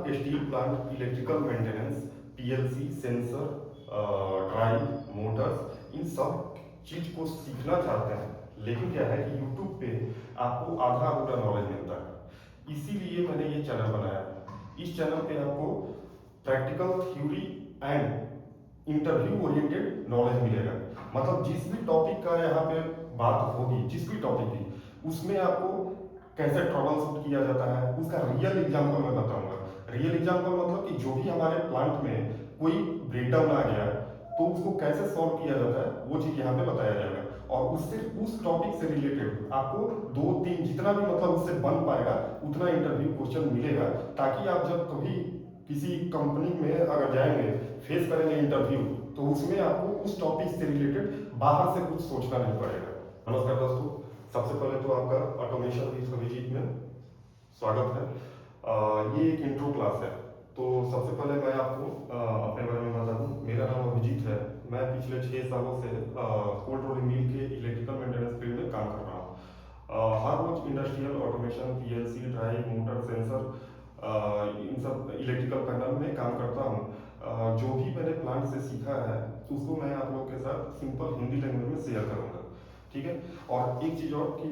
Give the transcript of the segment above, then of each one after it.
Steel plant, electrical maintenance, PLC, sensor, drive, motors, इन सब चीज को सीखना चाहते हैं, लेकिन क्या है कि यूट्यूब पे आपको आधा अधूरा नॉलेज मिलता है। इसीलिए मैंने ये चैनल बनाया। इस चैनल पे आपको practical, theory and interview oriented knowledge मिलेगा। मतलब जिस भी टॉपिक का यहाँ पे बात होगी, जिस भी टॉपिक की, उसमें आपको कैसे ट्रबल शूट किया जाता है उसका रियल एग्जाम्पल मैं बताऊंगा। रियल एग्जाम्पल मतलब कि जो भी हमारे प्लांट में कोई ब्रेकडाउन आ गया तो उसको कैसे सॉल्व किया जाता है वो चीज यहाँ पे बताया जाएगा। और उससे उस टॉपिक से रिलेटेड आपको दो तीन जितना भी मतलब उससे बन पाएगा उतना इंटरव्यू क्वेश्चन मिलेगा, ताकि आप जब कभी किसी कंपनी में अगर जाएंगे, फेस करेंगे इंटरव्यू, तो उसमें आपको उस टॉपिक से रिलेटेड बाहर से कुछ सोचना नहीं पड़ेगा। नमस्कार दोस्तों, सबसे पहले तो आपका ऑटोमेशन विद अभिजीत में स्वागत है। ये एक इंट्रो क्लास है। तो सबसे पहले मैं आपको अपने बारे में बता दूं। मेरा नाम अभिजीत है। मैं पिछले 6 सालों से कोल्ड रोलिंग मिल के इलेक्ट्रिकल मेंटेनेंस फील्ड में काम कर रहा हूँ। हर रोज industrial automation, PLC, drive, motor, sensor, इन सब इलेक्ट्रिकल पैनल में काम करता हूँ। जो भी मैंने प्लांट से सीखा है उसको मैं आप लोगों के साथ सिंपल हिंदी लैंग्वेज में शेयर करूँगा, ठीक है। और एक चीज़ और कि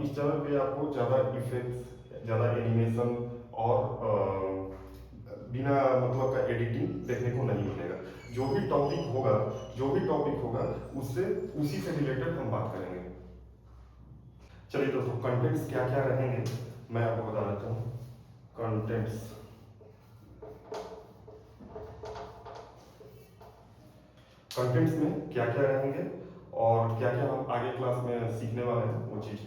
इस चैनल पे आपको ज़्यादा इफेक्ट्स, ज़्यादा एनिमेशन और बिना मतलब का एडिटिंग देखने को नहीं मिलेगा। जो भी टॉपिक होगा, उससे उसी से रिलेटेड हम बात करेंगे। चलिए दोस्तों, कंटेंट्स क्या क्या रहेंगे मैं आपको बता देता हूँ। कंटेंट्स कंटेंट्स में क्या क्या रहेंगे और क्या क्या हम आगे क्लास में सीखने वाले हैं वो चीज़।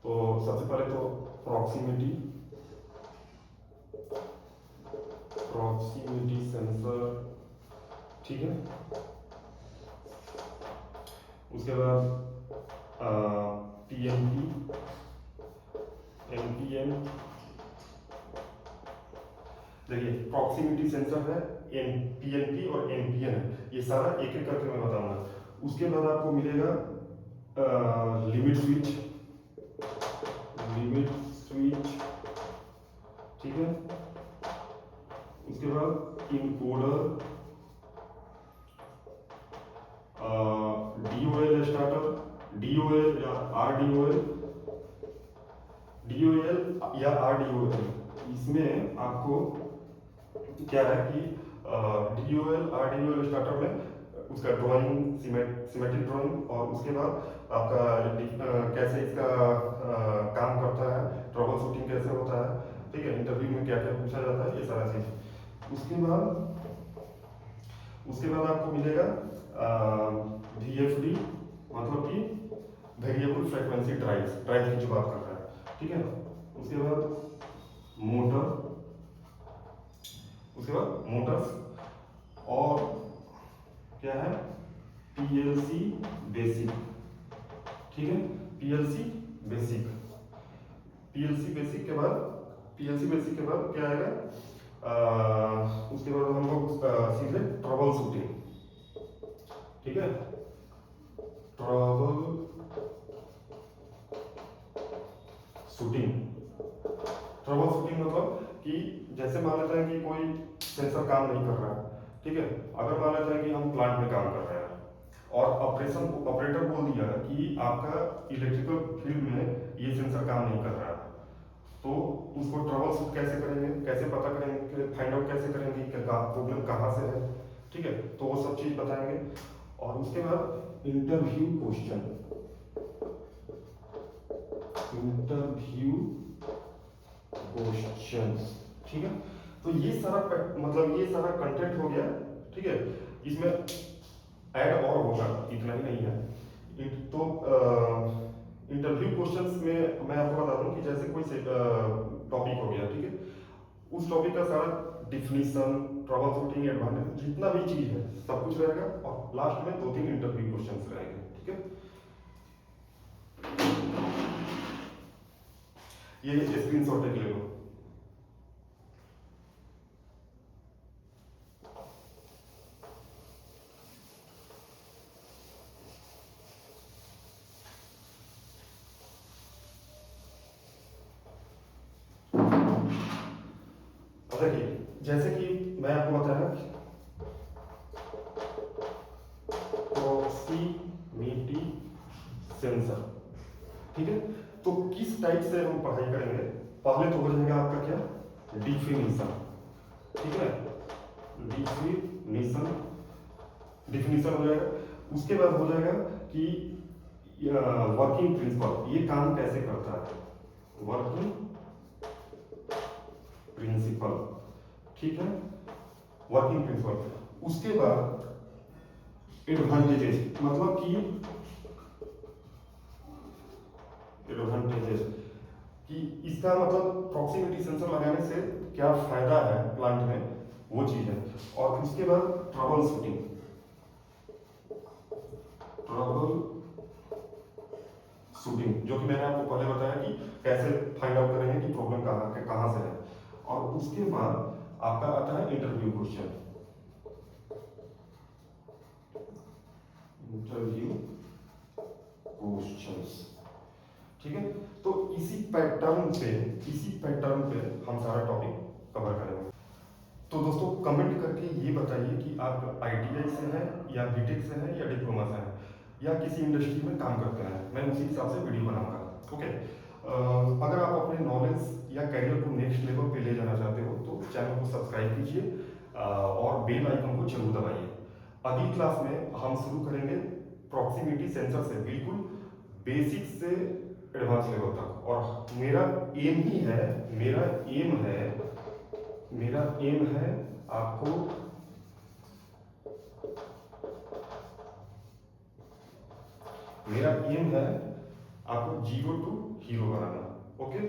तो सबसे पहले तो प्रॉक्सिमिटी प्रॉक्सिमिटी सेंसर, ठीक है। उसके बाद पीएनपी, एनपीएम। देखिए, प्रॉक्सिमिटी सेंसर है, एन पीएनपी और एनपीएन है। ये सारा एक एक करके मैं बताऊंगा। उसके बाद आपको मिलेगा लिमिट स्विच, ठीक है। उसके बाद इनकोडर, डीओएल स्टार्टर, डीओएल या आरडीओएल, डीओएल या आरडीओएल। इसमें आपको क्या है कि डीओएल आरडीओएल स्टार्टर में उसका ड्राइंग, सिमेट्रिक ड्राइंग, और उसके बाद आपका कैसे इसका काम करता है, ट्रबल शूटिंग कैसे होता है, ठीक है। इंटरव्यू में क्या क्या पूछा जाता है, ये सारा चीज। उसके बाद आपको मिलेगा वीएफडी, मतलब कि वेरिएबल फ्रीक्वेंसी ड्राइव की जो बात कर रहा है, ठीक है। उसके बाद मोटर्स, और क्या है, पीएलसी बेसिक, ठीक है। पीएलसी बेसिक पीएलसी बेसिक के बाद क्या आएगा, उसके बाद हम लोग सीधे ट्रबल शूटिंग, ठीक है। ट्रबल शूटिंग मतलब कि जैसे मान लेते हैं कि कोई सेंसर काम नहीं कर रहा है, ठीक है। अगर मान लेते हैं कि हम प्लांट में काम कर रहे हैं और ऑपरेटर बोल दिया कि आपका इलेक्ट्रिकल फील्ड में ये सेंसर काम नहीं कर रहा है, तो उसको ट्रबल शूट कैसे करेंगे, कैसे पता करेंगे, फाइंड आउट कैसे करेंगे कि प्रॉब्लम कहाँ से है, ठीक है। तो वो सब चीज बताएंगे। और उसके बाद इंटरव्यू क्वेश्चन, ठीक है। तो ये सारा मतलब ये सारा कंटेंट हो गया, ठीक है। इसमें ऐड और होगा, इतना ही नहीं है। तो इंटरव्यू क्वेश्चंस में मैं आपको बता दूं कि जैसे कोई टॉपिक हो गया, ठीक है, उस टॉपिक का सारा डिफिनीशन, ट्रबल शूटिंग, एडवांटेज, जितना भी चीज है सब कुछ रहेगा। और लास्ट में 2-3 इंटरव्यू क्वेश्चंस रहेंगे, ठीक है। ये स्क्रीनशॉट ले लो। अब देखिए, जैसे कि मैं आपको बताया प्रॉक्सिमिटी सेंसर, ठीक है। तो किस टाइप से हम पढ़ाई करेंगे, पहले तो हो जाएगा आपका क्या, डिफिनीशन, ठीक है। डिफिनीशन डिफिनीशन हो जाएगा। उसके बाद हो जाएगा कि वर्किंग प्रिंसिपल, ये काम कैसे करता है, वर्किंग प्रिंसिपल, ठीक है, वर्किंग प्रिंसिपल। उसके बाद एडवांटेजेस, मतलब कि एडवांटेजेस कि इसका मतलब प्रॉक्सिमिटी सेंसर लगाने से क्या फायदा है प्लांट में, वो चीज है। और उसके बाद ट्रबल शूटिंग, ट्रबल शूटिंग जो कि मैंने आपको पहले बताया कि कैसे फाइंड आउट करेंगे कि प्रॉब्लम कहाँ से है। और उसके बाद आपका आता है इंटरव्यू क्वेश्चन, इंटरव्यू क्वेश्चंस, ठीक है। तो इसी पैटर्न पे हम सारा टॉपिक कवर करेंगे। तो दोस्तों कमेंट करके ये बताइए कि आप आईटीआई से हैं या बीटेक से हैं या डिप्लोमा से हैं या किसी इंडस्ट्री में काम करते हैं, मैं उसी हिसाब से वीडियो बनाऊंगा। ओके, अगर आप अपने नॉलेज या करियर को नेक्स्ट लेवल पे ले जाना चाहते हो तो चैनल को सब्सक्राइब कीजिए और बेल आइकन को जरूर दबाइए। अगली क्लास में हम शुरू करेंगे प्रॉक्सिमिटी सेंसर से, बिल्कुल बेसिक से एडवांस लेवल तक। और मेरा एम ही है, मेरा एम है आपको मेरा एम है आपको जीरो टू हीरो बनाना। ओके,